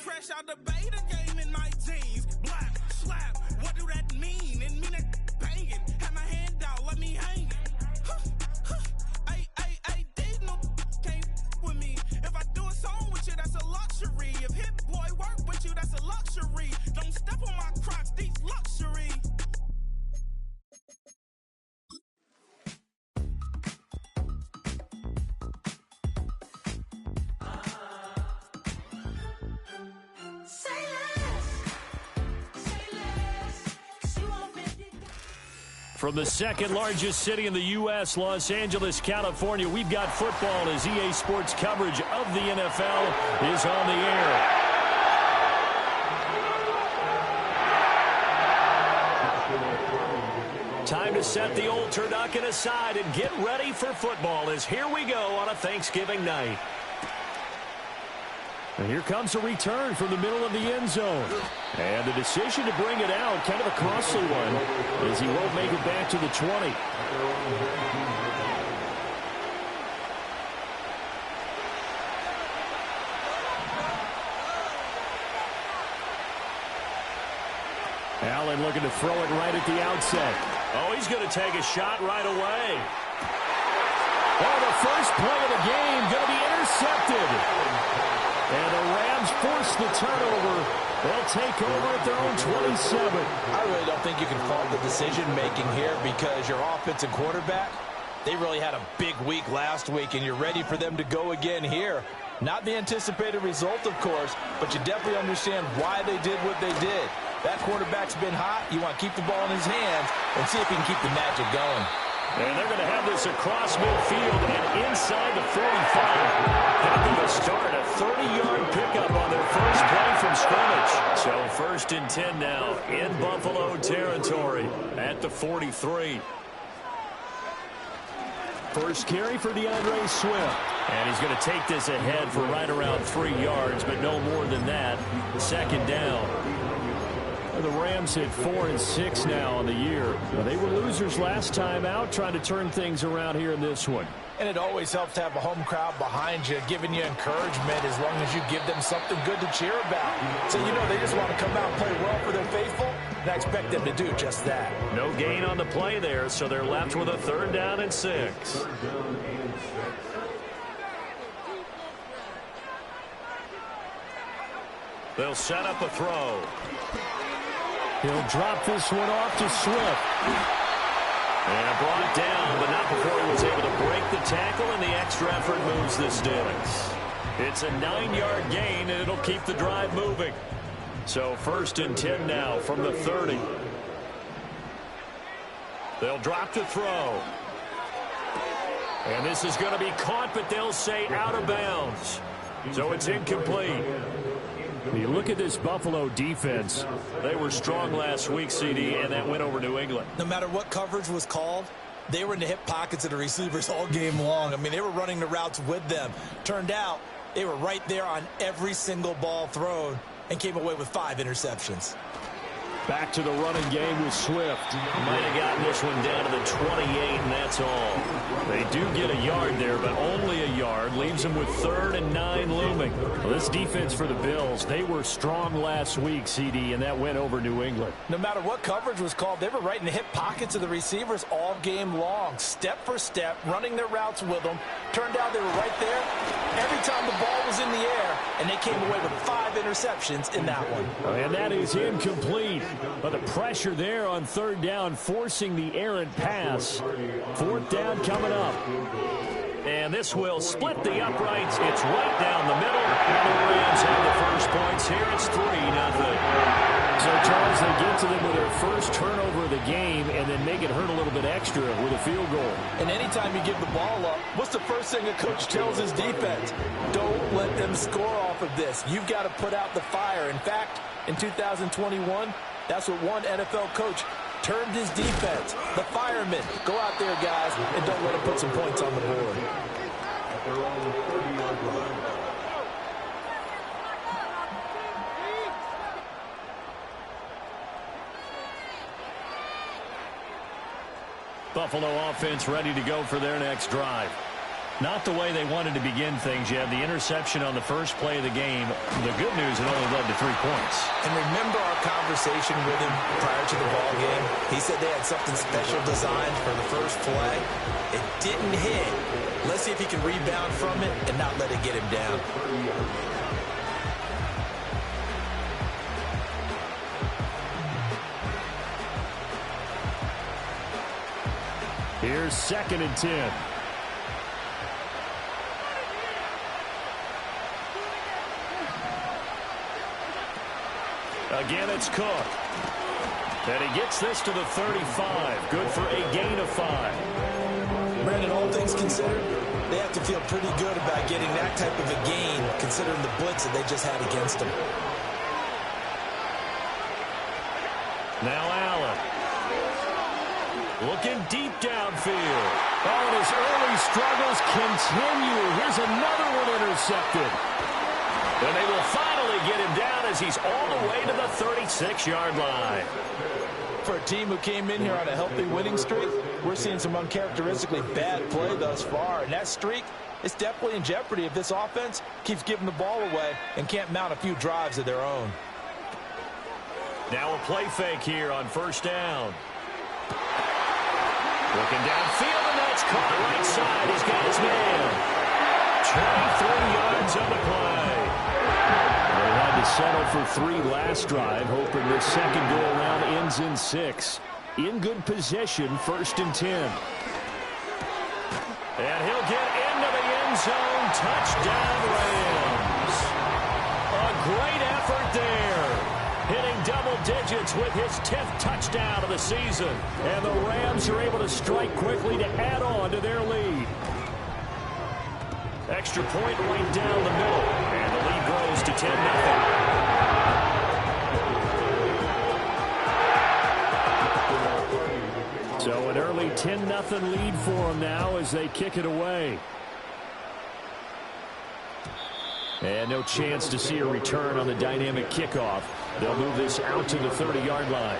Fresh out the beta game in my jeans. Black, slap, what do that mean? It mean that banging. Have my hand out, let me hang it. They no can't with me. If I do a song with you, that's a luxury. If Hit Boy work with you, that's a luxury. Don't step on my Crocs, these luxury. From the second largest city in the U.S., Los Angeles, California, we've got football as EA Sports coverage of the NFL is on the air. Time to set the old turducken aside and get ready for football as here we go on a Thanksgiving night. And here comes a return from the middle of the end zone. And the decision to bring it out, kind of a costly one, as he won't make it back to the 20. Allen looking to throw it right at the outset. Oh, he's going to take a shot right away. Oh, the first play of the game going to be intercepted. And the Rams force the turnover. They'll take over at their own 27. I really don't think you can fault the decision-making here because your offensive quarterback, they really had a big week last week, and you're ready for them to go again here. Not the anticipated result, of course, but you definitely understand why they did what they did. That quarterback's been hot. You want to keep the ball in his hands and see if he can keep the magic going. And they're going to have this across midfield and inside the 45. Going to start a 30-yard pickup on their first play from scrimmage. So 1st and 10 now in Buffalo territory at the 43. First carry for DeAndre Swift. And he's going to take this ahead for right around 3 yards, but no more than that. 2nd down. The Rams hit 4-6 now on the year. Well, they were losers last time out, trying to turn things around here in this one. And it always helps to have a home crowd behind you, giving you encouragement as long as you give them something good to cheer about. So, you know, they just want to come out and play well for their faithful, and I expect them to do just that. No gain on the play there, so they're left with a 3rd down and 6. They'll set up a throw. He'll drop this one off to Swift. And brought down, but not before he was able to break the tackle, and the extra effort moves the sticks. It's a 9-yard gain, and it'll keep the drive moving. So 1st and 10 now from the 30. They'll drop to throw. And this is going to be caught, but they'll say out of bounds. So it's incomplete. You look at this Buffalo defense. They were strong last week, CD, and that went over New England. No matter what coverage was called, they were in the hip pockets of the receivers all game long. I mean, they were running the routes with them. Turned out they were right there on every single ball thrown and came away with 5 interceptions. Back to the running game with Swift. Might have gotten this one down to the 28, and that's all. They do get a yard there, but only a yard. Leaves them with 3rd and 9 looming. Well, this defense for the Bills, they were strong last week, CD, and that went over New England. No matter what coverage was called, they were right in the hip pockets of the receivers all game long. Step for step, running their routes with them. Turned out they were right there every time the ball was in the air, and they came away with 5 interceptions in that one. And that is incomplete. But the pressure there on 3rd down, forcing the errant pass. 4th down coming up. And this will split the uprights. It's right down the middle. And the Rams have the first points here. It's 3-0. So, Charles, they get to them with their first turnover of the game and then make it hurt a little bit extra with a field goal. And anytime you give the ball up, what's the first thing a coach tells his defense? Don't let them score off of this. You've got to put out the fire. In fact, in 2021, that's what one NFL coach termed his defense. The firemen. Go out there, guys, and don't let them put some points on the board. Buffalo offense ready to go for their next drive. Not the way they wanted to begin things. You have the interception on the first play of the game. The good news, it only led to 3 points. And remember our conversation with him prior to the ball game? He said they had something special designed for the first play. It didn't hit. Let's see if he can rebound from it and not let it get him down. Here's 2nd and 10. Again, it's Cook. And he gets this to the 35. Good for a gain of 5. Brandon, all things considered, they have to feel pretty good about getting that type of a gain, considering the blitz that they just had against them. Now Allen. Looking deep downfield. Oh, and his early struggles continue. Here's another one intercepted. And they will finally get him down as he's all the way to the 36-yard line. For a team who came in here on a healthy winning streak, we're seeing some uncharacteristically bad play thus far. And that streak is definitely in jeopardy if this offense keeps giving the ball away and can't mount a few drives of their own. Now a play fake here on 1st down. Looking downfield, and that's caught right side. He's got his man. 23 yards on the play. They had to settle for 3 last drive, hoping this second go-around ends in 6. In good position, 1st and 10. And he'll get into the end zone. Touchdown, Rams. A great effort there. Hitting double digits with his 10th touchdown of the season. And the Rams are able to strike quickly to add on to their lead. Extra point right down the middle. And the lead grows to 10-0. So an early 10-0 lead for them now as they kick it away. And no chance to see a return on the dynamic kickoff. They'll move this out to the 30-yard line.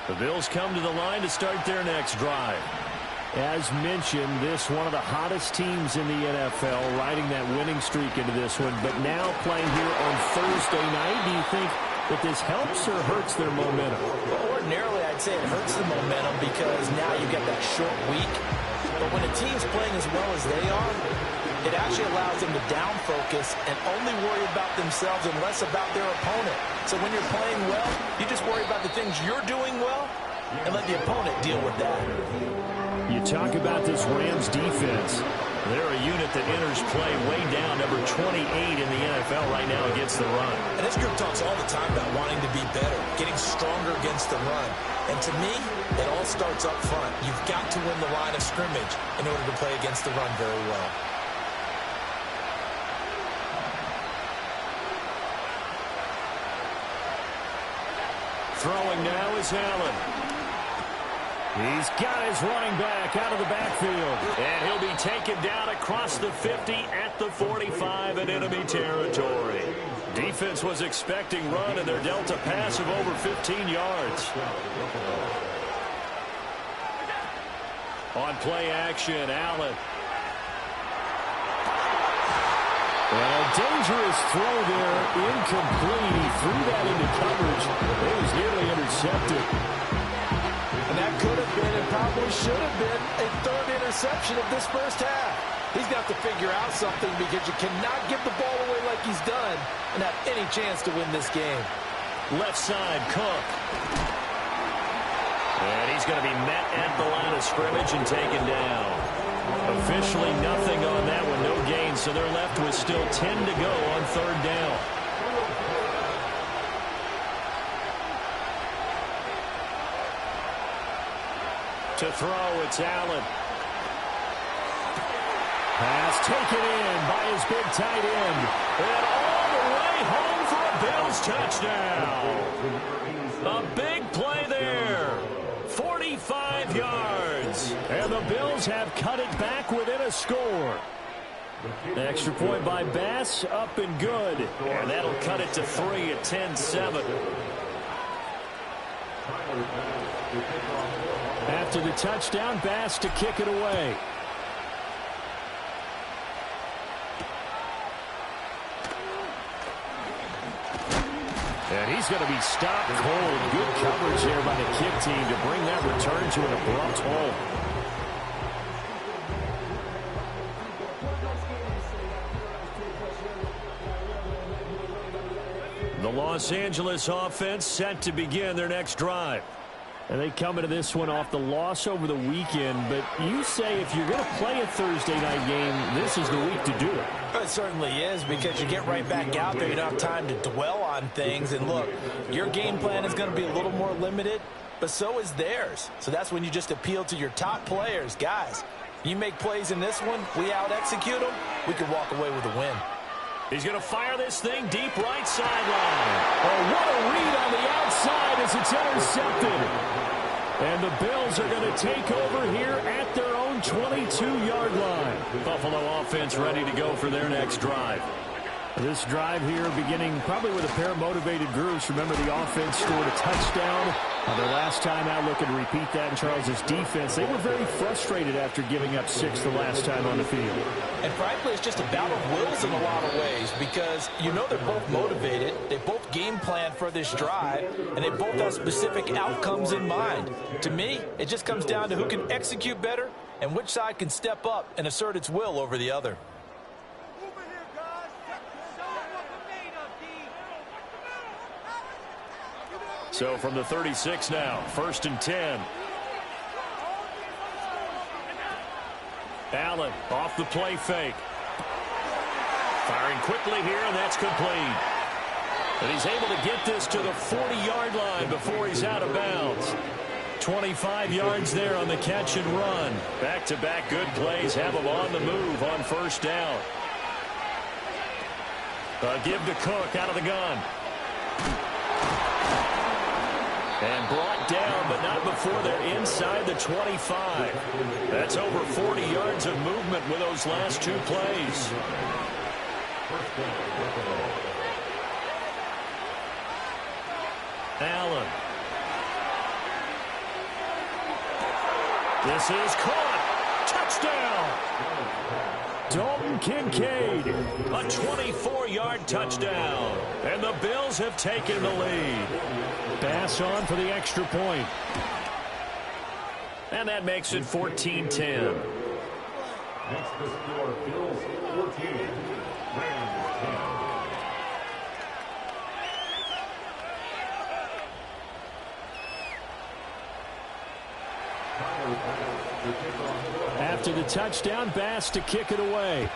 The Bills come to the line to start their next drive. As mentioned, this one of the hottest teams in the NFL, riding that winning streak into this one, but now playing here on Thursday night. Do you think that this helps or hurts their momentum? Well, ordinarily, I'd say it hurts the momentum because now you've got that short week. But when a team's playing as well as they are, it actually allows them to down focus and only worry about themselves and less about their opponent. So when you're playing well, you just worry about the things you're doing well and let the opponent deal with that. You talk about this Rams defense. They're a unit that enters play way down, number 28 in the NFL right now against the run. And this group talks all the time about wanting to be better, getting stronger against the run. And to me, it all starts up front. You've got to win the line of scrimmage in order to play against the run very well. Throwing now is Allen. He's got his running back out of the backfield. And he'll be taken down across the 50 at the 45 in enemy territory. Defense was expecting run, and they're dealt a pass of over 15 yards. On play action, Allen. And a dangerous throw there, incomplete. He threw that into coverage. It was nearly intercepted. And that could have been and probably should have been a 3rd interception of this first half. He's got to figure out something because you cannot give the ball away like he's done and have any chance to win this game. Left side, Cook. And he's going to be met at the line of scrimmage and taken down. Officially nothing on that one, no gain, so they're left with still 10 to go on 3rd down. To throw, it's Allen. Pass taken in by his big tight end. And all the way home for a Bills touchdown. A big play there. 45 yards. And the Bills have cut it back within a score. Extra point by Bass, up and good. And that'll cut it to 3 at 10-7. After the touchdown, Bass to kick it away. And he's going to be stopped cold. Good coverage there by the kick team to bring that return to an abrupt halt. The Los Angeles offense set to begin their next drive. And they come into this one off the loss over the weekend. But you say if you're going to play a Thursday night game, this is the week to do it. It certainly is, because you get right back out there. You don't have time to dwell on things. And look, your game plan is going to be a little more limited, but so is theirs. So that's when you just appeal to your top players. Guys, you make plays in this one, we out-execute them, we can walk away with a win. He's going to fire this thing deep right sideline. Oh, what a read on the outside as it's intercepted. And the Bills are going to take over here at their own 22-yard line. Buffalo offense ready to go for their next drive. This drive here beginning probably with a pair of motivated groups. Remember, the offense scored a touchdown. Their last time out, looking to repeat that in Charles's defense. They were very frustrated after giving up 6 the last time on the field. And frankly, it's just a battle of wills in a lot of ways, because you know they're both motivated. They both game plan for this drive, and they both have specific outcomes in mind. To me, it just comes down to who can execute better and which side can step up and assert its will over the other. So from the 36 now, 1st and 10. Allen off the play fake. Firing quickly here, and that's complete. And he's able to get this to the 40-yard line before he's out of bounds. 25 yards there on the catch and run. Back-to-back good plays have him on the move on 1st down. A give to Cook out of the gun. And brought down, but not before they're inside the 25. That's over 40 yards of movement with those last 2 plays. Allen. This is caught. Touchdown. Dalton Kincaid. A 24-yard touchdown. And the Bills have taken the lead. Pass on for the extra point. And that makes it 14-10. Next the score, Bills 14, Rams 10. After the touchdown, Bass to kick it away.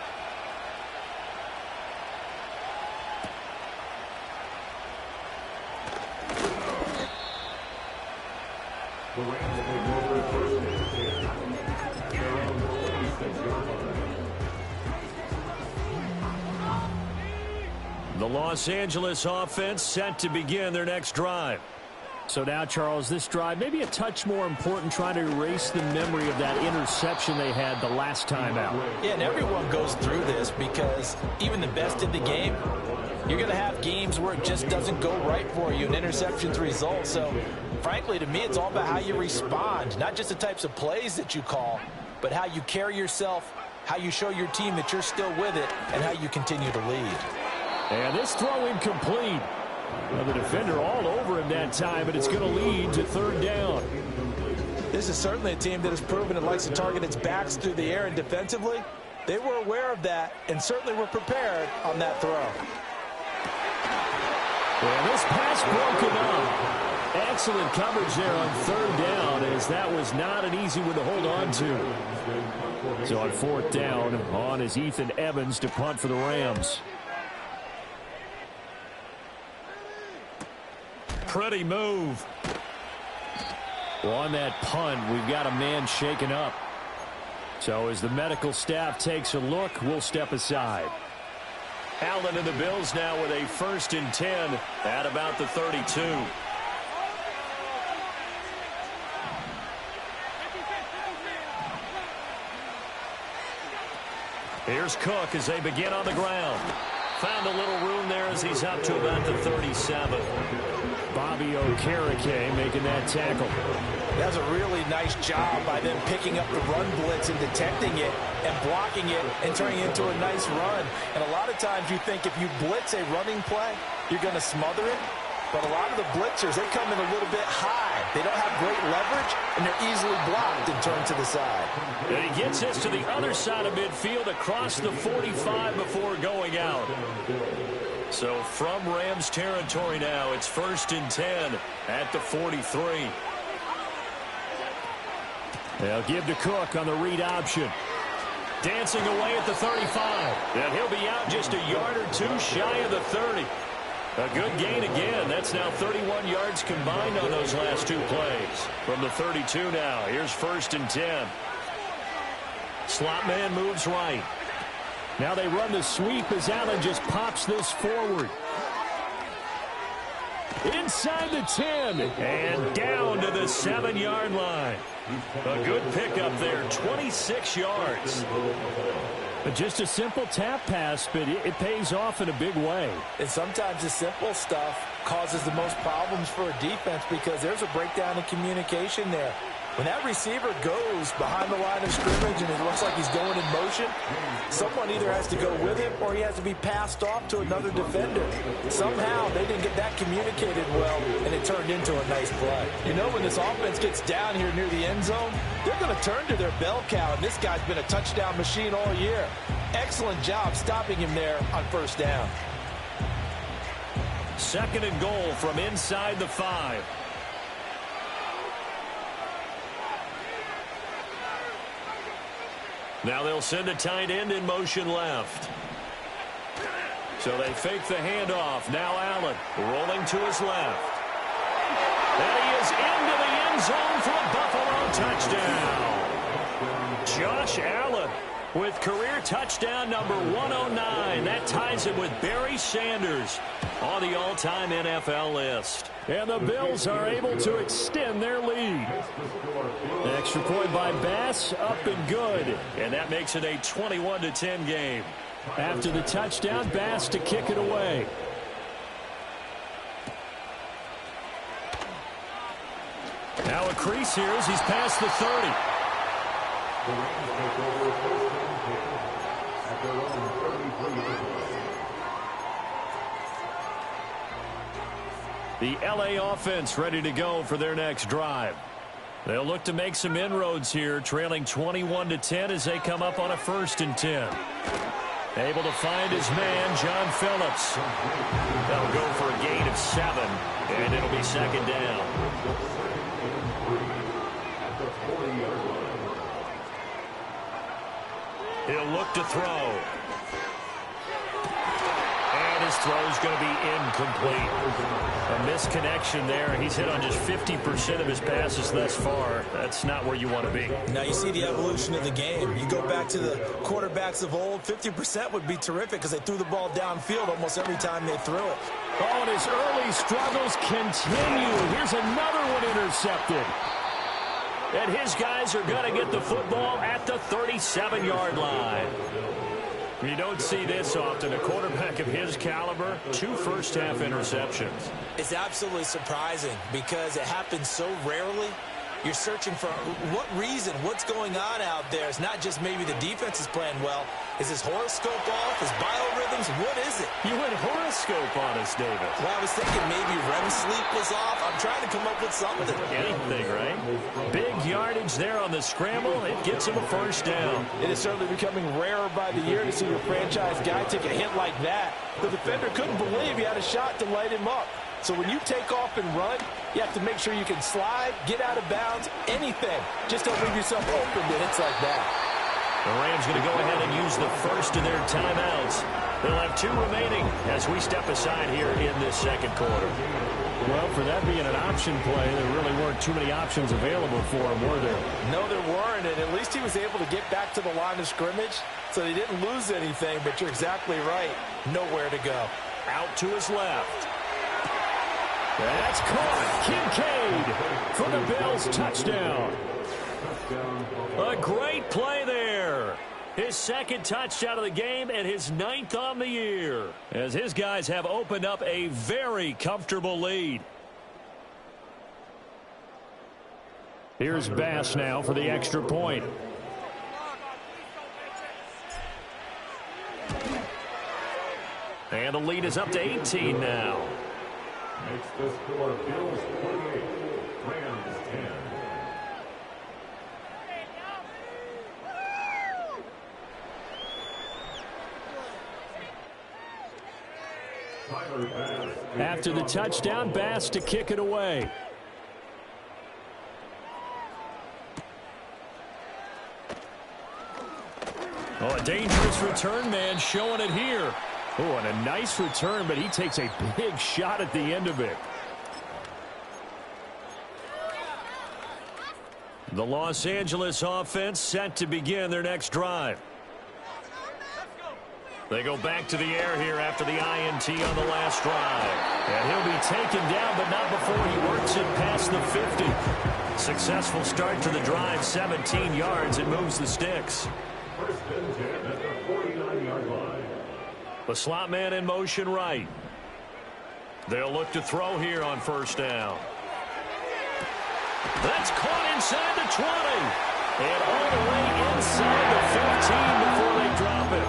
The Rams take over 1st and 10. Their own 26-yard line. The Los Angeles offense set to begin their next drive. So now, Charles, this drive maybe a touch more important, trying to erase the memory of that interception they had the last time out. Yeah, and everyone goes through this, because even the best in the game, you're going to have games where it just doesn't go right for you and interceptions result. So, frankly, to me, it's all about how you respond, not just the types of plays that you call, but how you carry yourself, how you show your team that you're still with it, and how you continue to lead. And this throw incomplete. Well, the defender all over him that time, but it's going to lead to 3rd down. This is certainly a team that has proven it likes to target its backs through the air, and defensively, they were aware of that and certainly were prepared on that throw. And this pass broken up. Excellent coverage there on 3rd down, as that was not an easy one to hold on to. So on 4th down, on is Ethan Evans to punt for the Rams. Pretty move. On that punt, we've got a man shaken up. So as the medical staff takes a look, we'll step aside. Allen and the Bills now with a 1st and 10 at about the 32. Here's Cook as they begin on the ground. Found a little room there as he's up to about the 37. Bobby Okereke making that tackle. That's a really nice job by them picking up the run blitz and detecting it and blocking it and turning it into a nice run. And a lot of times you think if you blitz a running play, you're going to smother it. but a lot of the blitzers, they come in a little bit high. They don't have great leverage, and they're easily blocked and turned to the side. And he gets this to the other side of midfield across the 45 before going out. So from Rams territory now, it's 1st and 10 at the 43. They'll give to Cook on the read option. Dancing away at the 35. And he'll be out just a yard or two shy of the 30. A good gain again. That's now 31 yards combined on those last two plays. From the 32 now, here's 1st and 10. Slot man moves right. Now they run the sweep as Allen just pops this forward. Inside the 10 and down to the 7-yard line. A good pickup there, 26 yards. Just a simple tap pass, but it pays off in a big way. And sometimes the simple stuff causes the most problems for a defense because there's a breakdown in communication there. When that receiver goes behind the line of scrimmage and it looks like he's going in motion, someone either has to go with him or he has to be passed off to another defender. Somehow they didn't get that communicated well, and it turned into a nice play. You know, when this offense gets down here near the end zone, they're going to turn to their bell cow, and this guy's been a touchdown machine all year. Excellent job stopping him there on 1st down. 2nd and goal from inside the 5. Now they'll send a tight end in motion left. So they fake the handoff. Now Allen rolling to his left. And he is into the end zone for a Buffalo touchdown. Josh Allen with career touchdown number 109. That ties him with Barry Sanders on the all-time NFL list. And the Bills are able to extend their lead. The extra point by Bass, up and good. And that makes it a 21-10 game. After the touchdown, Bass to kick it away. Now a crease here as he's past the 30. The Rams take over 1st and 10 at their own 33. The LA offense ready to go for their next drive. They'll look to make some inroads here, trailing 21-10 as they come up on a 1st and 10. Able to find his man, John Phillips. They'll go for a gain of 7, and it'll be 2nd down. He'll look to throw. And his throw's going to be incomplete. A misconnection there. He's hit on just 50% of his passes thus far. That's not where you want to be. Now you see the evolution of the game. You go back to the quarterbacks of old, 50% would be terrific because they threw the ball downfield almost every time they threw it. Oh, and his early struggles continue. Here's another one intercepted. And his guys are going to get the football at the 37-yard line. You don't see this often. A quarterback of his caliber, 2 first-half interceptions. It's absolutely surprising because it happens so rarely. You're searching for what reason, what's going on out there. It's not just maybe the defense is playing well. Is his horoscope off? His biorhythms? What is it? You went horoscope on us, David. Well, I was thinking maybe REM sleep was off. I'm trying to come up with something. Anything, right? Big yardage there on the scramble. It gets him a 1st down. It is certainly becoming rarer by the year to see your franchise guy take a hit like that. The defender couldn't believe he had a shot to light him up. So when you take off and run, you have to make sure you can slide, get out of bounds, anything. Just don't leave yourself open to hits like that. The Rams going to go ahead and use the first of their timeouts. They'll have 2 remaining as we step aside here in this 2nd quarter. Well, for that being an option play, there really weren't too many options available for him, were there? No, there weren't, and at least he was able to get back to the line of scrimmage, so they didn't lose anything, but you're exactly right. Nowhere to go. Out to his left. That's caught. Kincaid for the Bills touchdown. A great play there. His 2nd touchdown of the game and his 9th on the year, as his guys have opened up a very comfortable lead. Here's Bass now for the extra point. And the lead is up to 18 now. Makes the score Bills 28, Rams 10. After the touchdown, Bass to kick it away. Oh, a dangerous return man showing it here. Oh, and a nice return, but he takes a big shot at the end of it. The Los Angeles offense set to begin their next drive. They go back to the air here after the INT on the last drive. And he'll be taken down, but not before he works it past the 50. Successful start to the drive, 17 yards. It moves the sticks. First and 10 at the 49-yard line. The slot man in motion right. They'll look to throw here on first down. That's caught inside the 20. And all the way inside the 15 before they drop it.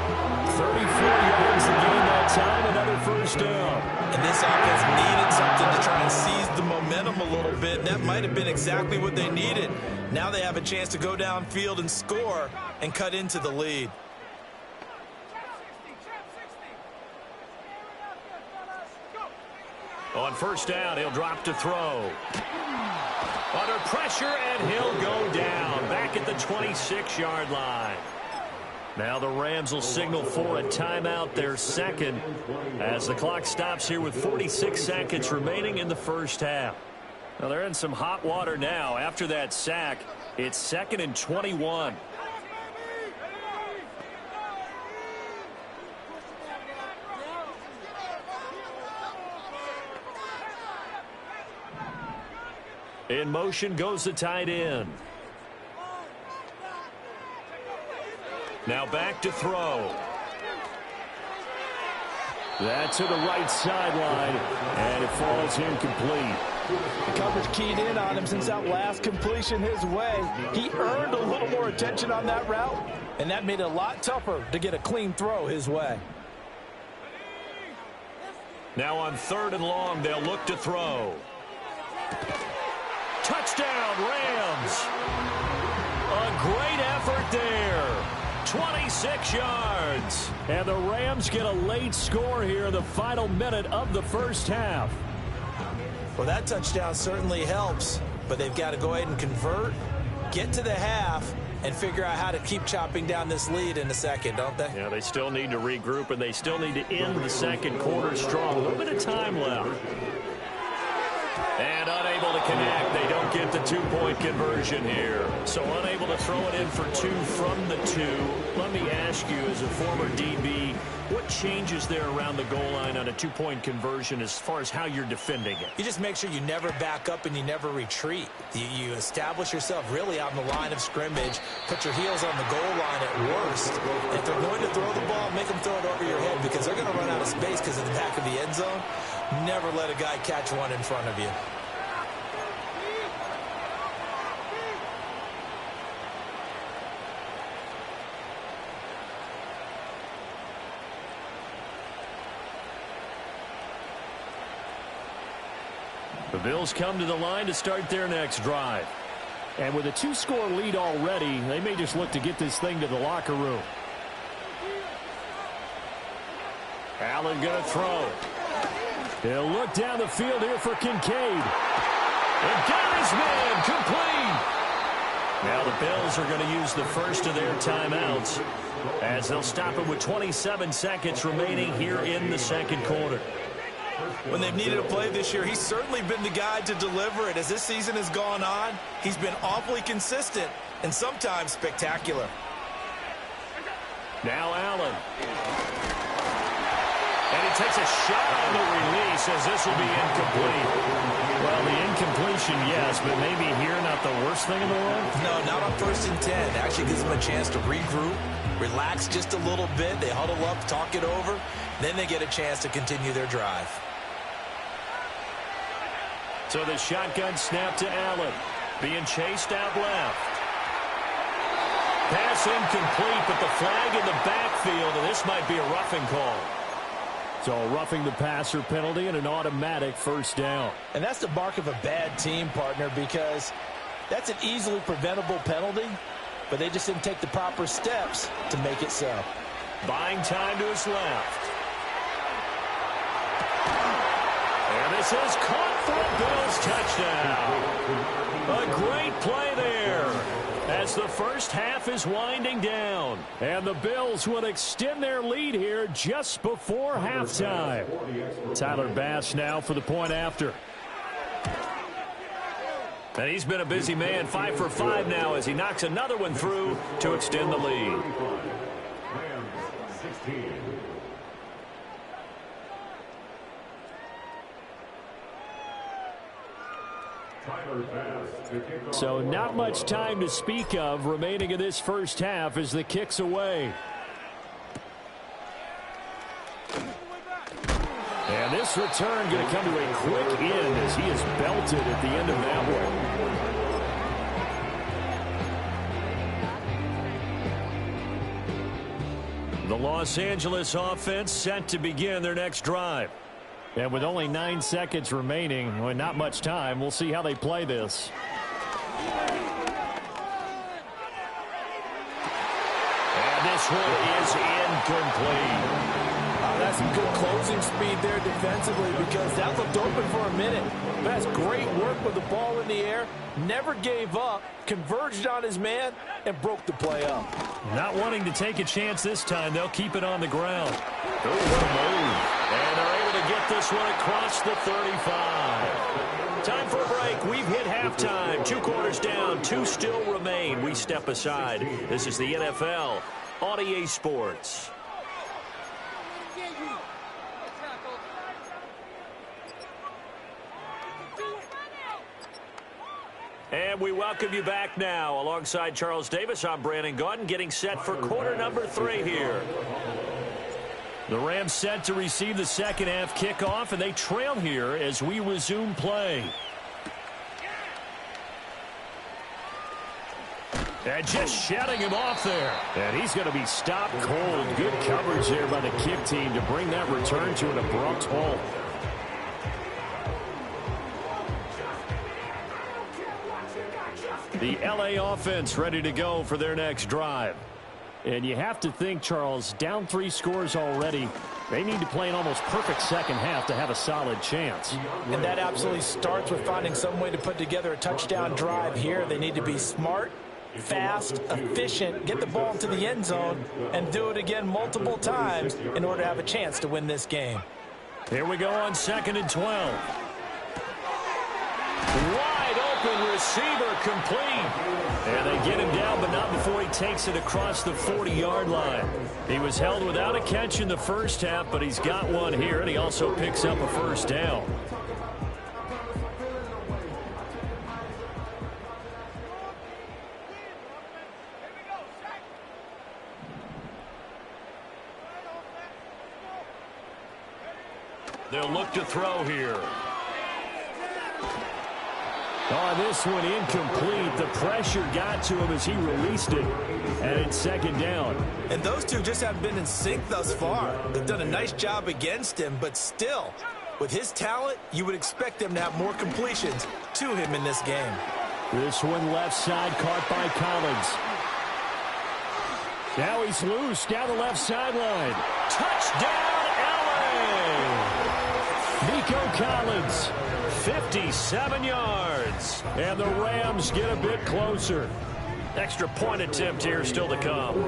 34 yards to gain that time, another first down. And this offense needed something to try and seize the momentum a little bit. And that might have been exactly what they needed. Now they have a chance to go downfield and score and cut into the lead. On first down, he'll drop to throw. Under pressure, and he'll go down. Back at the 26-yard line. Now the Rams will signal for a timeout, their second, as the clock stops here with 46 seconds remaining in the first half. Now they're in some hot water now. After that sack, it's 2nd and 21. In motion goes the tight end. Now back to throw. That's to the right sideline, and it falls incomplete. The coverage keyed in on him since that last completion his way. He earned a little more attention on that route, and that made it a lot tougher to get a clean throw his way. Now on 3rd and long, they'll look to throw. Touchdown, Rams. A great effort there. 26 yards. And the Rams get a late score here in the final minute of the first half. Well, that touchdown certainly helps, but they've got to go ahead and convert, get to the half, and figure out how to keep chopping down this lead in the second, don't they? Yeah, they still need to regroup, and they still need to end the second quarter strong. A little bit of time left. And unable to connect. They don't get the 2-point conversion here. So unable to throw it in for 2 from the 2. Let me ask you, as a former DB, what changes there around the goal line on a 2-point conversion as far as how you're defending it? You just make sure you never back up and you never retreat. You establish yourself really on the line of scrimmage, put your heels on the goal line at worst. And if they're going to throw the ball, make them throw it over your head because they're going to run out of space because of the back of the end zone. Never let a guy catch one in front of you. The Bills come to the line to start their next drive. And with a 2-score lead already, they may just look to get this thing to the locker room. Allen going to throw. He'll look down the field here for Kincaid. And got his man complete. Now the Bills are going to use the first of their timeouts as they'll stop it with 27 seconds remaining here in the second quarter. When they've needed a play this year, he's certainly been the guy to deliver it. As this season has gone on, he's been awfully consistent and sometimes spectacular. Now Allen. And he takes a shot on the release as this will be incomplete. Well, the incompletion, yes, but maybe here not the worst thing in the world? No, not on 1st and 10. Actually gives them a chance to regroup, relax just a little bit. They huddle up, talk it over. Then they get a chance to continue their drive. So the shotgun snap to Allen. Being chased out left. Pass incomplete, but the flag in the backfield, and this might be a roughing call. So a roughing the passer penalty and an automatic first down. And that's the mark of a bad team, partner, because that's an easily preventable penalty, but they just didn't take the proper steps to make it so. Buying time to his left. And this is caught for a Bills touchdown. A great play there as the first half is winding down. And the Bills will extend their lead here just before halftime. Tyler Bass now for the point after. And he's been a busy man, 5 for 5 now as he knocks another one through to extend the lead. So not much time to speak of remaining in this first half as the kick's away. And this return going to come to a quick end as he is belted at the end of that one. The Los Angeles offense set to begin their next drive. And with only 9 seconds remaining, well, not much time, we'll see how they play this. And this one is incomplete. That's some good closing speed there defensively because that looked open for a minute. That's great work with the ball in the air. Never gave up, converged on his man, and broke the play up. Not wanting to take a chance this time. They'll keep it on the ground. Oh, what a move. And they're able to get this one across the 35. Time for a break. We've hit halftime. 2 quarters down. 2 still remain. We step aside. This is the NFL on EA Sports. And we welcome you back now. Alongside Charles Davis, I'm Brandon Gaudin, getting set for quarter number 3 here. The Rams set to receive the second half kickoff, and they trail here as we resume play. And just shutting him off there. And he's going to be stopped cold. Good coverage there by the kick team to bring that return to an abrupt halt. The LA offense ready to go for their next drive. And you have to think, Charles, down 3 scores already. They need to play an almost perfect second half to have a solid chance. And that absolutely starts with finding some way to put together a touchdown drive here. They need to be smart, fast, efficient, get the ball into the end zone, and do it again multiple times in order to have a chance to win this game. Here we go on 2nd and 12. Wide open receiver complete. And they get him down, but not before he takes it across the 40-yard line. He was held without a catch in the first half, but he's got one here, and he also picks up a first down. They'll look to throw here. Oh, this one incomplete. The pressure got to him as he released it. And it's second down. And those two just haven't been in sync thus far. They've done a nice job against him, but still, with his talent, you would expect them to have more completions to him in this game. This one left side caught by Collins. Now he's loose down the left sideline. Touchdown, LA! Nico Collins. 57 yards. And the Rams get a bit closer. Extra point attempt here still to come.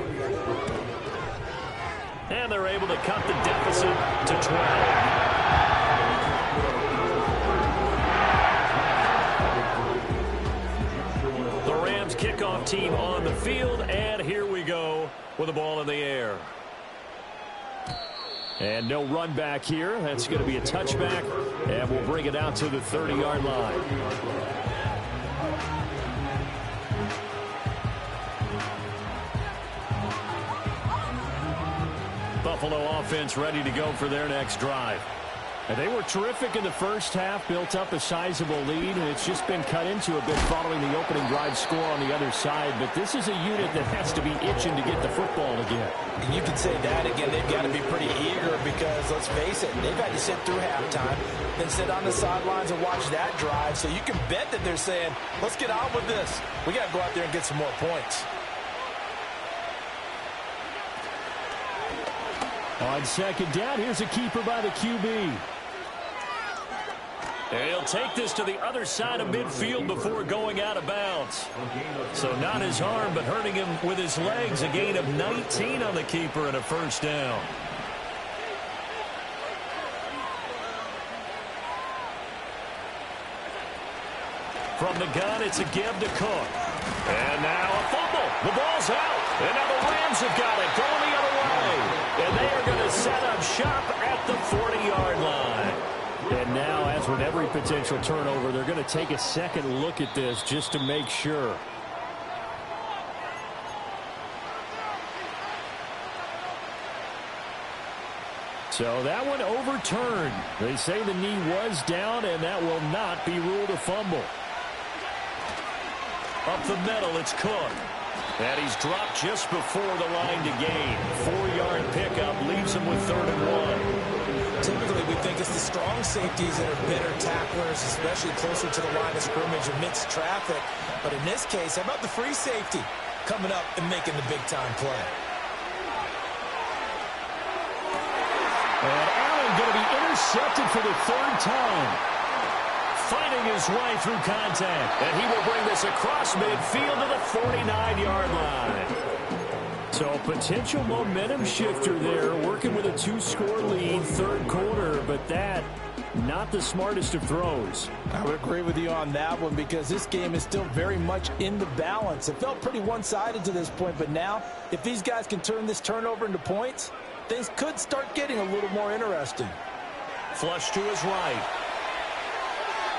And they're able to cut the deficit to 12. The Rams kickoff team on the field. And here we go with the ball in the air. And no run back here. That's going to be a touchback. And we'll bring it out to the 30-yard line. Buffalo offense ready to go for their next drive. And they were terrific in the first half, built up a sizable lead, and it's just been cut into a bit following the opening drive score on the other side. But this is a unit that has to be itching to get the football again. And you can say that again. They've got to be pretty eager because, let's face it, they've had to sit through halftime, then sit on the sidelines and watch that drive. So you can bet that they're saying, let's get on with this. We got to go out there and get some more points. On second down, here's a keeper by the QB. And he'll take this to the other side of midfield before going out of bounds. So not his arm, but hurting him with his legs. A gain of 19 on the keeper and a first down. From the gun, it's a give to Cook. And now a fumble. The ball's out. And now the Rams have got it going the other way. And they are going to set up shop at the 40-yard line. And now, as with every potential turnover, they're going to take a second look at this just to make sure. So that one overturned. They say the knee was down, and that will not be ruled a fumble. Up the middle, it's Cook. And he's dropped just before the line to gain. 4-yard pickup leaves him with 3rd and 1. Typically, we think it's the strong safeties that are better tacklers, especially closer to the line of scrimmage amidst traffic. But in this case, how about the free safety coming up and making the big-time play? And Allen going to be intercepted for the 3rd time. Fighting his way through contact. And he will bring this across midfield to the 49-yard line. So a potential momentum shifter there, working with a 2-score lead, 3rd quarter, but that not the smartest of throws. I would agree with you on that one because this game is still very much in the balance. It felt pretty one-sided to this point, but now if these guys can turn this turnover into points, things could start getting a little more interesting. Flush to his right.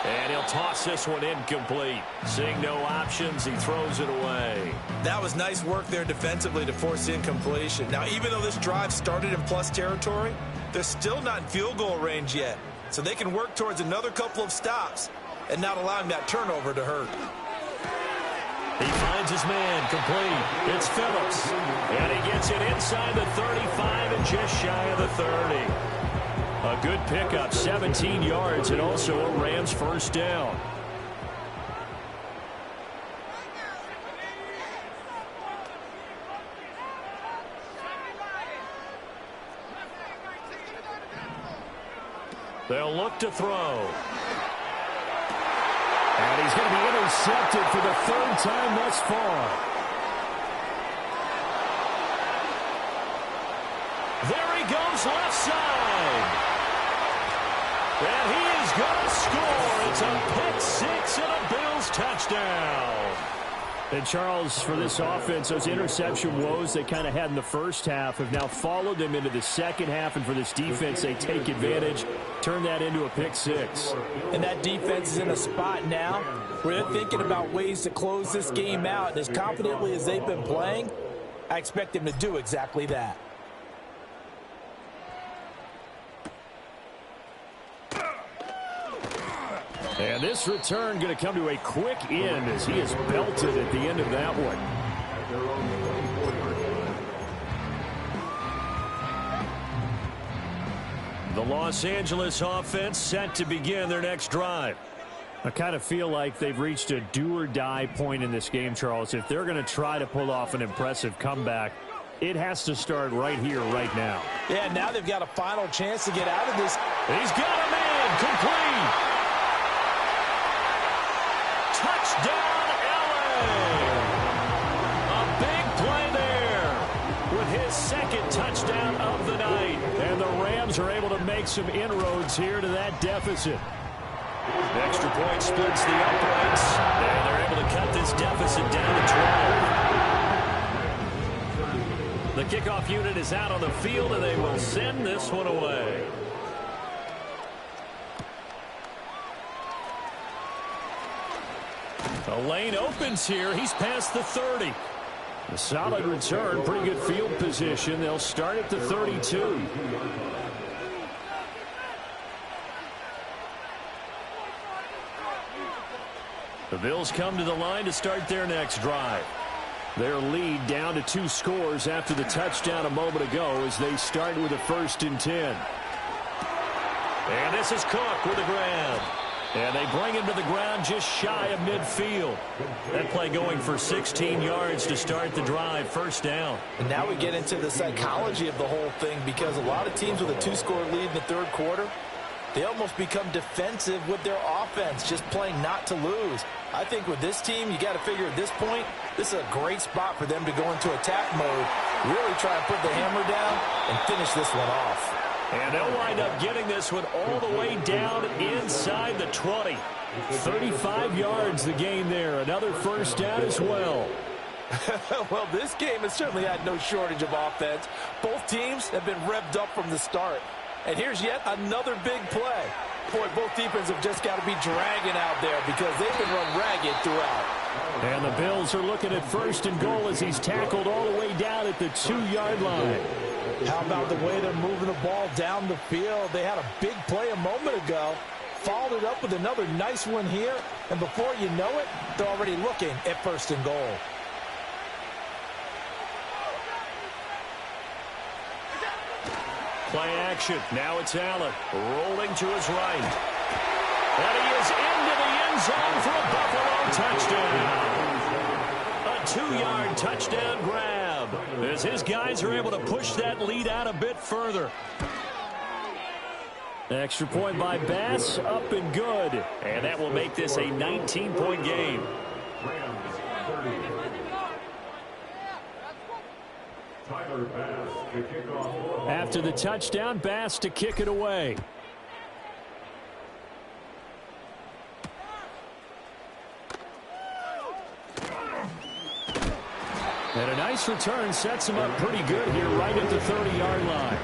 And he'll toss this one incomplete. Seeing no options, he throws it away. That was nice work there defensively to force incompletion. Now, even though this drive started in plus territory, they're still not in field goal range yet. So they can work towards another couple of stops and not allowing that turnover to hurt. He finds his man complete. It's Phillips. And he gets it inside the 35 and just shy of the 30. A good pickup, 17 yards, and also a Rams first down. They'll look to throw. And he's going to be intercepted for the 3rd time thus far. There he goes left side. And he is going to score. It's a pick six and a Bills touchdown. And Charles, for this offense, those interception woes they kind of had in the first half have now followed them into the second half. And for this defense, they take advantage, turn that into a pick six. And that defense is in a spot now where they're thinking about ways to close this game out. And as confidently as they've been playing, I expect them to do exactly that. And this return going to come to a quick end as he is belted at the end of that one. The Los Angeles offense set to begin their next drive. I kind of feel like they've reached a do-or-die point in this game, Charles. If they're going to try to pull off an impressive comeback, it has to start right here, right now. Yeah, now they've got a final chance to get out of this. He's got a man complete. Touchdown, LA! A big play there with his 2nd touchdown of the night. And the Rams are able to make some inroads here to that deficit. The extra point splits the uprights, and they're able to cut this deficit down to 12. The kickoff unit is out on the field, and they will send this one away. The lane opens here. He's past the 30. A solid return, pretty good field position. They'll start at the 32. The Bills come to the line to start their next drive. Their lead down to 2 scores after the touchdown a moment ago as they start with a 1st and 10. And this is Cook with a grab. And they bring him to the ground just shy of midfield. That play going for 16 yards to start the drive. 1st down. And now we get into the psychology of the whole thing, because a lot of teams with a 2-score lead in the 3rd quarter, they almost become defensive with their offense, just playing not to lose. I think with this team, you got to figure at this point, this is a great spot for them to go into attack mode, really try and put the hammer down and finish this one off. And they'll wind up getting this one all the way down inside the 20. 35 yards the gain there. Another 1st down as well. Well, this game has certainly had no shortage of offense. Both teams have been revved up from the start. And here's yet another big play. Boy, both defenses have just got to be dragging out there because they've been run ragged throughout. And the Bills are looking at 1st and goal as he's tackled all the way down at the 2-yard line. How about the way they're moving the ball down the field? They had a big play a moment ago, followed it up with another nice one here, and before you know it, they're already looking at 1st and goal. Play action. Now it's Allen rolling to his right. And he is into the end zone for a Buffalo touchdown. A 2-yard touchdown grab as his guys are able to push that lead out a bit further. Extra point by Bass, up and good. And that will make this a 19-point game. After the touchdown, Bass to kick it away. And a nice return sets him up pretty good here right at the 30-yard line.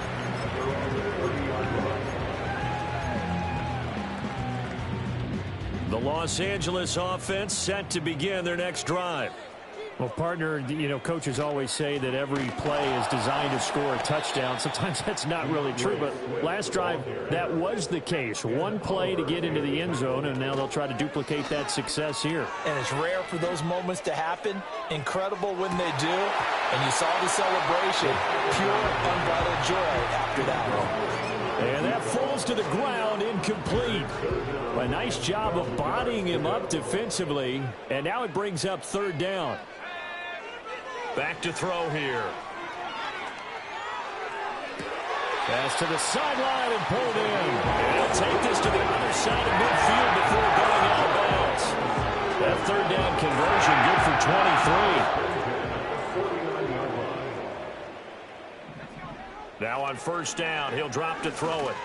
The Los Angeles offense set to begin their next drive. Well, partner, you know, coaches always say that every play is designed to score a touchdown. Sometimes that's not really true, but last drive, that was the case. One play to get into the end zone, and now they'll try to duplicate that success here. And it's rare for those moments to happen. Incredible when they do. And you saw the celebration. Pure, unbridled joy after that one. And that falls to the ground, incomplete. A nice job of bodying him up defensively, and now it brings up 3rd down. Back to throw here. Pass to the sideline and pulled in. And he'll take this to the other side of midfield before going out of bounds. That 3rd down conversion good for 23. Now on 1st down, he'll drop to throw it.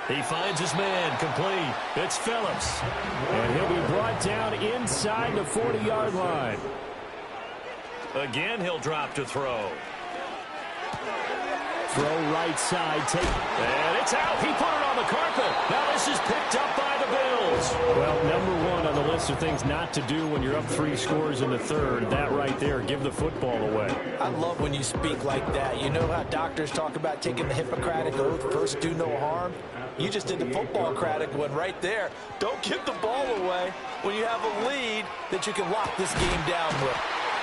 He finds his man, complete. It's Phillips. And he'll be brought down inside the 40-yard line. Again, he'll drop to throw. Throw right side, and it's out. He put it on the carpet. Now this is picked up by the Bills. Well, number 1 on the list of things not to do when you're up 3 scores in the 3rd. That right there, give the football away. I love when you speak like that. You know how doctors talk about taking the Hippocratic Oath, first do no harm? You just did the football-cratic one right there. Don't give the ball away when you have a lead that you can lock this game down with.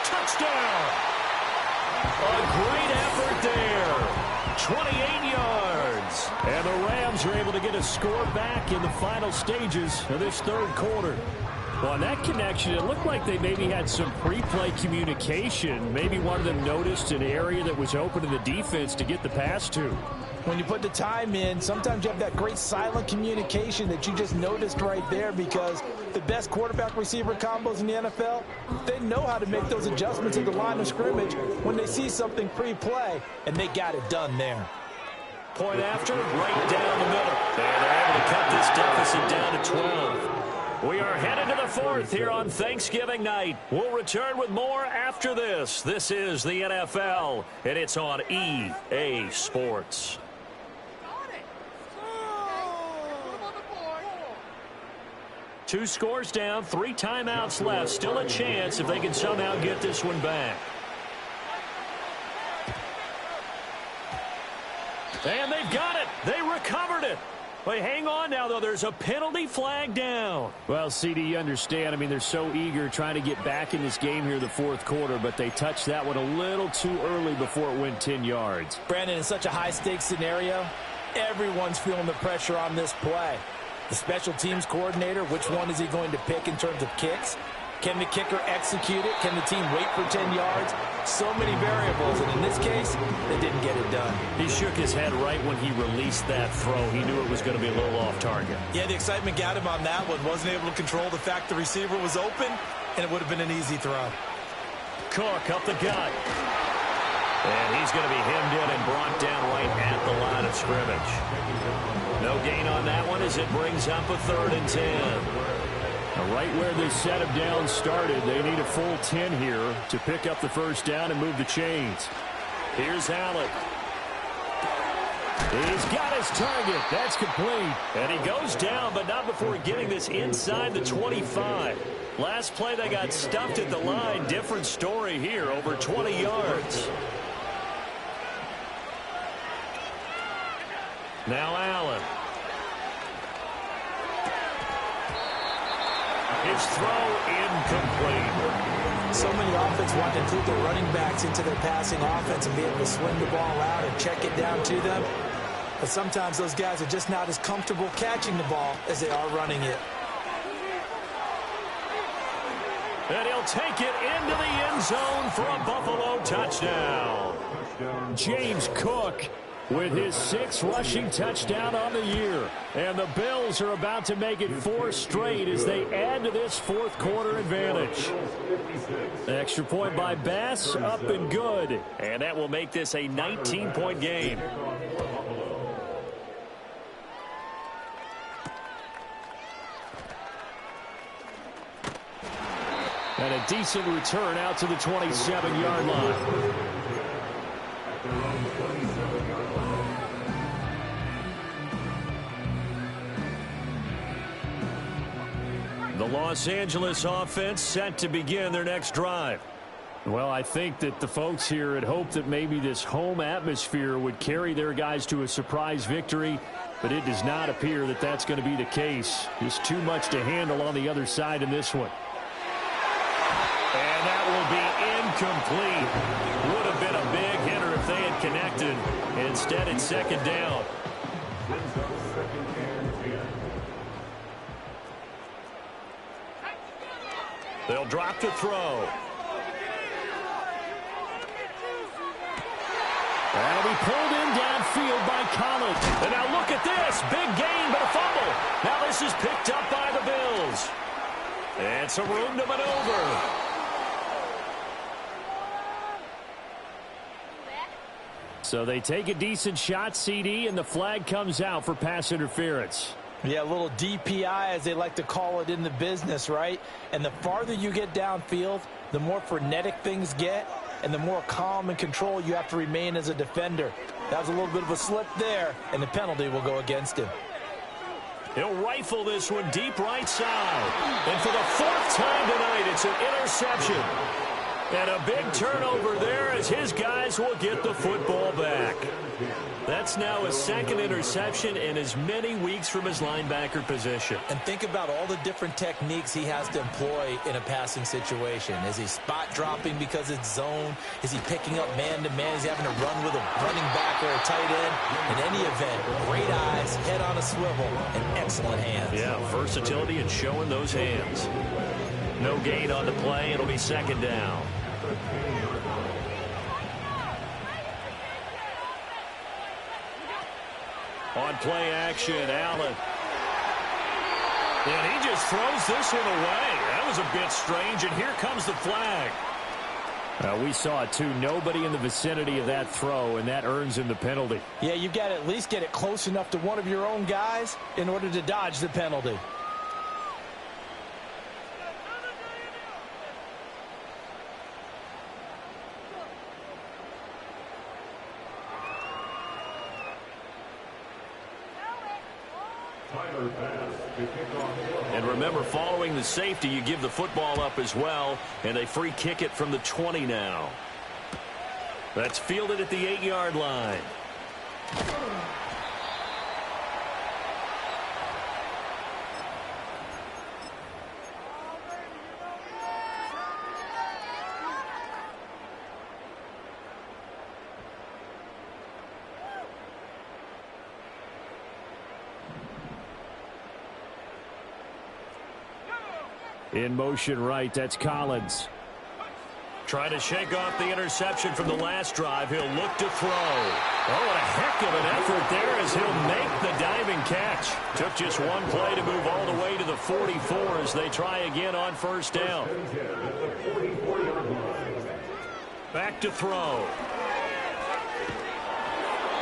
Touchdown! A great effort there. 28 yards. And the Rams are able to get a score back in the final stages of this 3rd quarter. Well, on that connection, it looked like they maybe had some pre-play communication. Maybe one of them noticed an area that was open to the defense to get the pass to. When you put the time in, sometimes you have that great silent communication that you just noticed right there, because the best quarterback-receiver combos in the NFL, they know how to make those adjustments at the line of scrimmage when they see something pre-play, and they got it done there. Point after, right down the middle. And they're able to cut this deficit down to 12. We are headed to the 4th here on Thanksgiving night. We'll return with more after this. This is the NFL, and it's on EA Sports. 2 scores down, 3 timeouts left. Still a chance if they can somehow get this one back. And they've got it. They recovered it. Well, hang on now, though. There's a penalty flag down. Well, CD, you understand. I mean, they're so eager trying to get back in this game here in the fourth quarter, but they touched that one a little too early before it went 10 yards. Brandon, in such a high-stakes scenario, everyone's feeling the pressure on this play. The special teams coordinator, which one is he going to pick in terms of kicks? Can the kicker execute it? Can the team wait for 10 yards? So many variables, and in this case, they didn't get it done. He shook his head right when he released that throw. He knew it was going to be a little off target. Yeah, the excitement got him on that one. Wasn't able to control the fact the receiver was open, and it would have been an easy throw. Cook up the gut. And he's going to be hemmed in and brought down right at the line of scrimmage. No gain on that one as it brings up a 3rd and 10. Now, right where this set of downs started, they need a full 10 here to pick up the first down and move the chains. Here's Allen. He's got his target. That's complete. And he goes down, but not before getting this inside the 25. Last play, they got stuffed at the line. Different story here, over 20 yards. Now Allen. His throw incomplete. So many offenses want to include their running backs into their passing offense and be able to swing the ball out and check it down to them. But sometimes those guys are just not as comfortable catching the ball as they are running it. And he'll take it into the end zone for a Buffalo touchdown. James Cook with his 6th rushing touchdown on the year. And the Bills are about to make it 4 straight as they add to this fourth quarter advantage. Extra point by Bass, up and good. And that will make this a 19-point game. And a decent return out to the 27-yard line. The Los Angeles offense set to begin their next drive. Well, I think that the folks here had hoped that maybe this home atmosphere would carry their guys to a surprise victory, but it does not appear that that's going to be the case. Just too much to handle on the other side in this one. And that will be incomplete. Would have been a big hitter if they had connected. Instead, it's 2nd down. They'll drop to throw. That'll be pulled in downfield by Collins. And now look at this. Big gain, but a fumble. Now this is picked up by the Bills. And some room to maneuver. So they take a decent shot, CD, and the flag comes out for pass interference. Yeah, a little DPI, as they like to call it in the business, right? And the farther you get downfield, the more frenetic things get, and the more calm and control you have to remain as a defender. That was a little bit of a slip there, and the penalty will go against him. He'll rifle this one deep right side. And for the 4th time tonight, it's an interception. And a big turnover there as his guys will get the football back. That's now his 2nd interception in as many weeks from his linebacker position. And think about all the different techniques he has to employ in a passing situation. Is he spot dropping because it's zone? Is he picking up man-to-man? Is he having to run with a running back or a tight end? In any event, great eyes, head on a swivel, and excellent hands. Yeah, versatility and showing those hands. No gain on the play. It'll be 2nd down. On play action, Allen. And he just throws this one away. That was a bit strange, and here comes the flag. We saw it too. Nobody in the vicinity of that throw, and that earns him the penalty. Yeah, you've got to at least get it close enough to one of your own guys in order to dodge the penalty. And remember, following the safety, you give the football up as well, and they free kick it from the 20 now. That's fielded at the 8-yard line. In motion right, that's Collins. Trying to shake off the interception from the last drive. He'll look to throw. Oh, what a heck of an effort there as he'll make the diving catch. Took just one play to move all the way to the 44 as they try again on first down. Back to throw.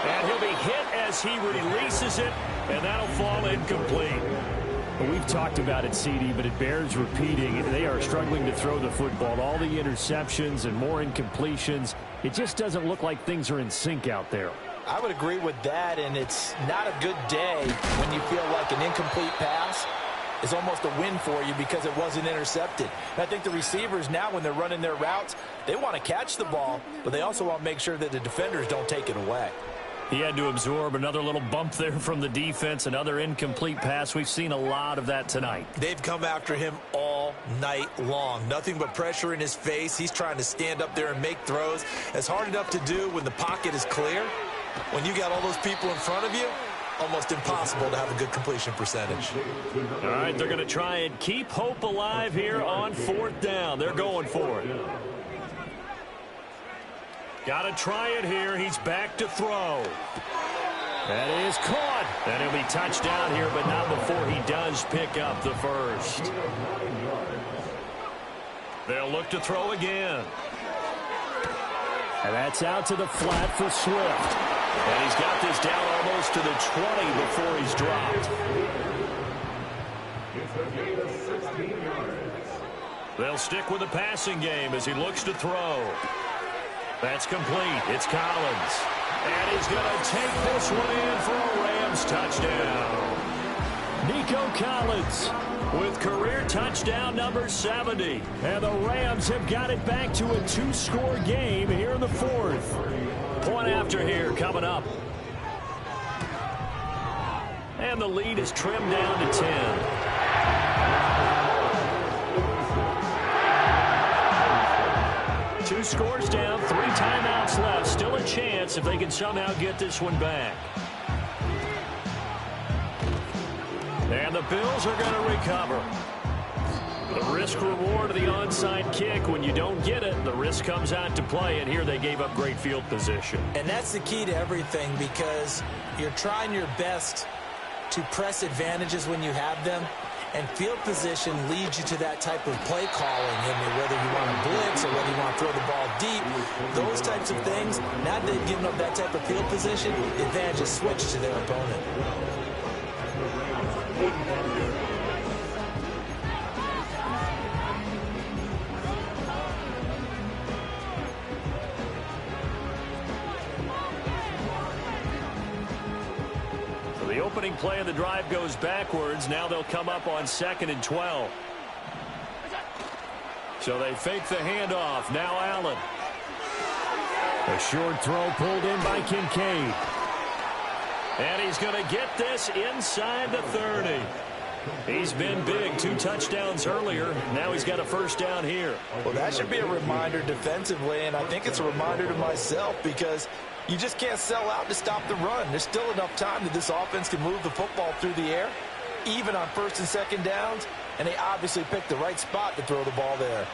And he'll be hit as he releases it, and that'll fall incomplete. We've talked about it, CD, but it bears repeating. They are struggling to throw the football. All the interceptions and more incompletions. It just doesn't look like things are in sync out there. I would agree with that, and it's not a good day when you feel like an incomplete pass is almost a win for you because it wasn't intercepted. And I think the receivers now, when they're running their routes, they want to catch the ball, but they also want to make sure that the defenders don't take it away. He had to absorb another little bump there from the defense, another incomplete pass. We've seen a lot of that tonight. They've come after him all night long. Nothing but pressure in his face. He's trying to stand up there and make throws. It's hard enough to do when the pocket is clear. When you got all those people in front of you, almost impossible to have a good completion percentage. All right, they're going to try and keep hope alive here on fourth down. They're going for it. Got to try it here. He's back to throw. That is caught. And he'll be touched down here, but not before he does pick up the first. They'll look to throw again. And that's out to the flat for Swift. And he's got this down almost to the 20 before he's dropped. They'll stick with the passing game as he looks to throw. That's complete. It's Collins. And he's going to take this one in for a Rams touchdown. Nico Collins with career touchdown number 70. And the Rams have got it back to a two-score game here in the fourth. Point after here coming up. And the lead is trimmed down to 10. Two scores down, 3 timeouts left. Still a chance if they can somehow get this one back. And the Bills are going to recover. The risk-reward of the onside kick. When you don't get it, the risk comes out to play, and here they gave up great field position. And that's the key to everything, because you're trying your best to press advantages when you have them. And field position leads you to that type of play calling. I mean, whether you want to blitz or whether you want to throw the ball deep, those types of things, now that they've given up that type of field position, the advantage is switched to their opponent. The opening play of the drive goes backwards. Now they'll come up on 2nd and 12. So they fake the handoff. Now Allen. A short throw pulled in by Kincaid. And he's going to get this inside the 30. He's been big. 2 touchdowns earlier. Now he's got a first down here. Well, that should be a reminder defensively, and I think it's a reminder to myself, because you just can't sell out to stop the run. There's still enough time that this offense can move the football through the air, even on 1st and 2nd downs, and they obviously picked the right spot to throw the ball there.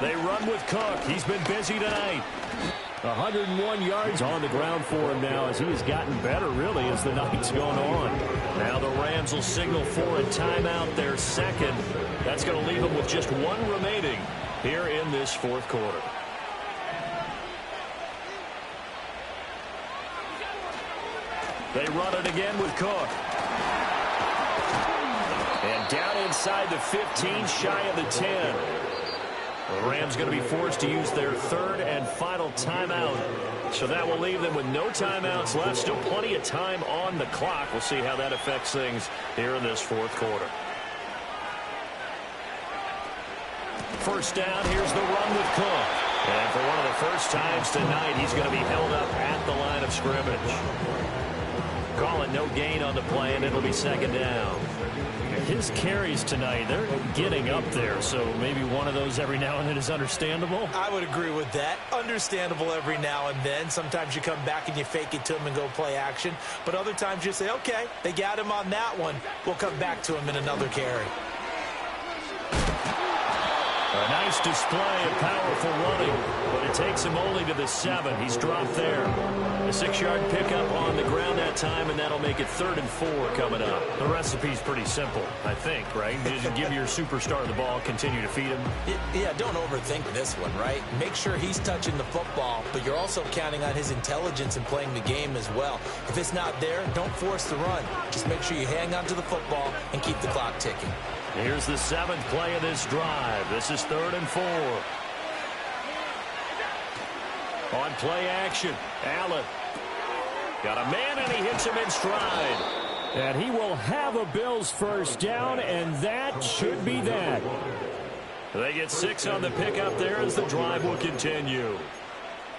They run with Cook. He's been busy tonight. 101 yards on the ground for him now, as he has gotten better, really, as the night's gone on. Now the Rams will signal for a timeout, their second. That's going to leave them with just 1 remaining here in this fourth quarter. They run it again with Cook. And down inside the 15, shy of the 10. The Rams going to be forced to use their 3rd and final timeout. So that will leave them with no timeouts left. Still plenty of time on the clock. We'll see how that affects things here in this fourth quarter. First down, here's the run with Cook. And for one of the first times tonight, he's going to be held up at the line of scrimmage. call it no gain on the play, and it'll be second down. His carries tonight, they're getting up there, so maybe one of those every now and then is understandable. I would agree with that. Understandable every now and then. Sometimes you come back and you fake it to him and go play action. But other times you say, okay, they got him on that one. We'll come back to him in another carry. A nice display of powerful running, but it takes him only to the 7. He's dropped there. A 6-yard pickup on the ground that time, and that'll make it 3rd and 4 coming up. The recipe's pretty simple, I think, right? Just give your superstar the ball, continue to feed him. Yeah, don't overthink this one, right? Make sure he's touching the football, but you're also counting on his intelligence in playing the game as well. If it's not there, don't force the run. Just make sure you hang on to the football and keep the clock ticking. Here's the 7th play of this drive. This is 3rd and 4. On play action, Allen. Got a man, and he hits him in stride. And he will have a Bills first down, and that should be that. They get 6 on the pickup there as the drive will continue.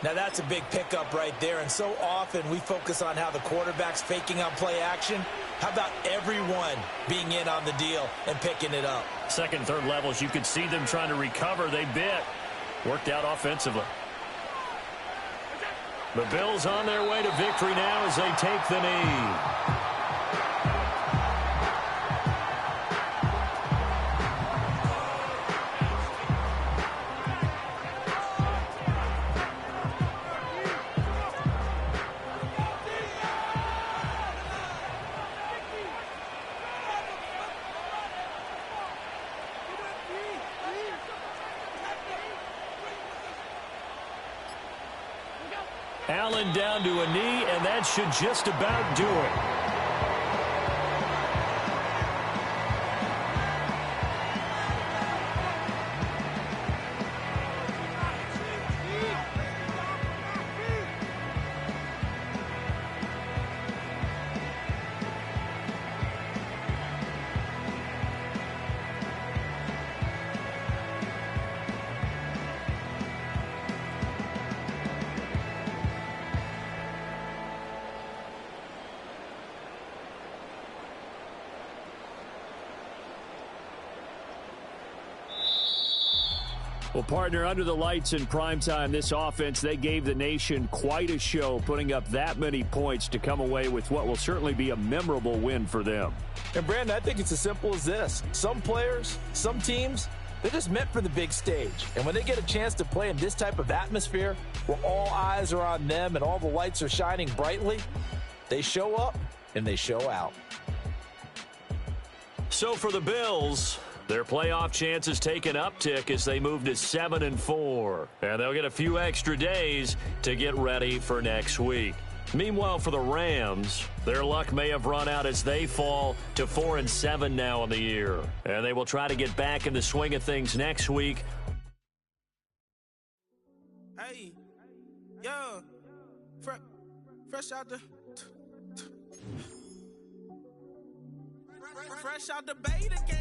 Now, that's a big pickup right there, and so often we focus on how the quarterback's faking on play action. How about everyone being in on the deal and picking it up? Second, third levels, you could see them trying to recover. They bit. Worked out offensively. The Bills on their way to victory now as they take the knee. Allen down to a knee, and that should just about do it. Well, partner, under the lights in primetime, this offense, they gave the nation quite a show, putting up that many points to come away with what will certainly be a memorable win for them. And, Brandon, I think it's as simple as this. Some players, some teams, they're just meant for the big stage. And when they get a chance to play in this type of atmosphere where all eyes are on them and all the lights are shining brightly, they show up and they show out. So for the Bills, their playoff chances take an uptick as they move to 7-4. And they'll get a few extra days to get ready for next week. Meanwhile, for the Rams, their luck may have run out as they fall to 4-7 now in the year. And they will try to get back in the swing of things next week. Hey, yo, fresh out the... Fresh out the bait again.